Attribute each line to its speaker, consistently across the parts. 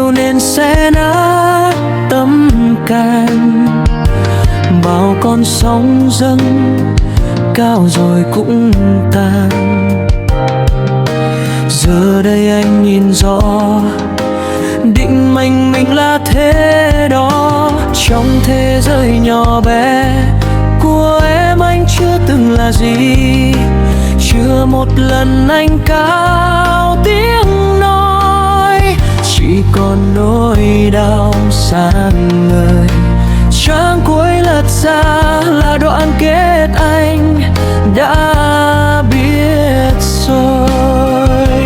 Speaker 1: yêu nên sẽ nát tâm can. Bao con sóng dâng cao rồi cũng tan. Giờ đây anh nhìn rõ, định mệnh mình là thế đó. Trong thế giới nhỏ bé của em, anh chưa từng là gì. Chưa một lần anh cao tiếng nói, chỉ còn nỗi đau sáng ngời. Trang cuối lật ra là đoạn kết anh đã biết rồi.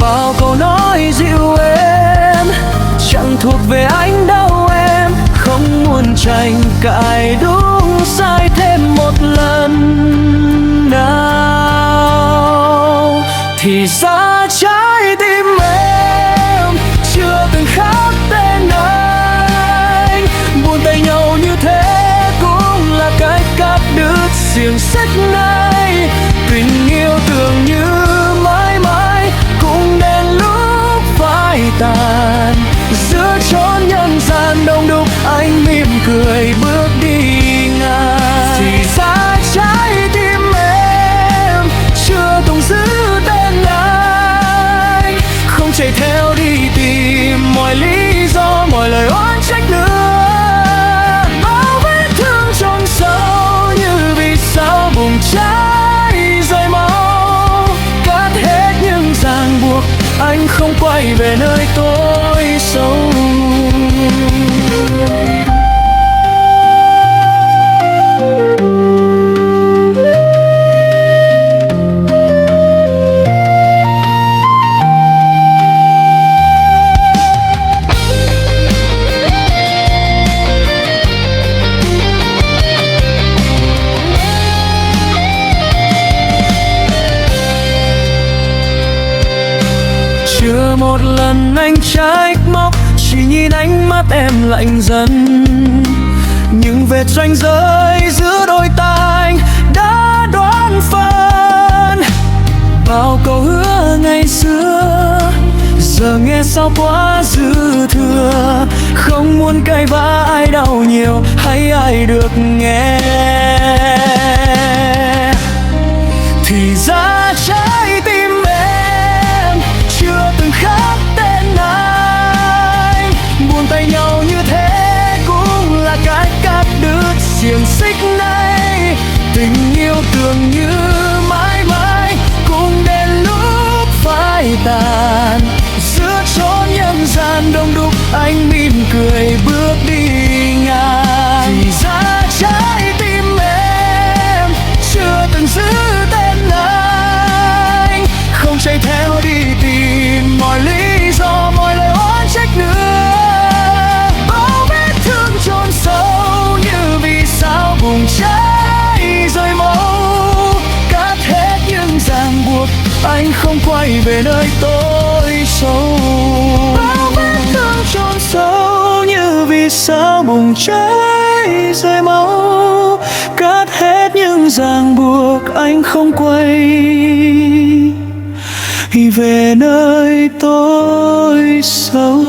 Speaker 1: Bao câu nói dịu êm chẳng thuộc về anh đâu em. Không muốn tranh cãi đúng sai thêm một lần nào. Thì ra trái tim em chưa từng khắc tên anh. Buông tay nhau như thế cũng là cách cắt đứt xiềng xích này. Tình yêu tưởng như mãi mãi cũng đến lúc phai tàn. Giữa chốn nhân gian đông đúc anh mỉm cười bước đi ngang. Thì ra trái tim em chưa từng giữ tên anh. Không chạy theo đi tìm mọi lý do, mọi lời oán trách nữa. Bao vết thương chôn sâu như vì sao bùng cháy rơi máu. Cắt hết những ràng buộc, anh không quay về nơi tối sâu. Chưa một lần anh trách móc, chỉ nhìn ánh mắt em lạnh dần. Những vết ranh giới giữa đôi ta anh đã đoán phân. Bao câu hứa ngày xưa giờ nghe sao quá dư thừa. Không muốn cãi vã ai đau nhiều hay ai được nghe. Thì ra trái tim em chưa từng khắc tên anh. Buông tay nhau như thế cũng là cách cắt đứt xiềng xích này. Tình yêu tưởng như mãi mãi cũng đến lúc phai tàn. Giữa chốn nhân gian đông đúc anh mỉm cười bước đi ngang. Thì ra trái tim em chưa từng giữ tên anh. Không chạy theo đi tìm mọi lý do, mọi lời oán trách nữa. Bao vết thương chôn sâu như vì sao bùng cháy rơi máu. Cắt hết những ràng buộc, anh không quay về nơi tối sâu. Bao vết thương chôn sâu như vì sao bùng cháy rơi máu. Cắt hết những ràng buộc, anh không quay về nơi tối sâu.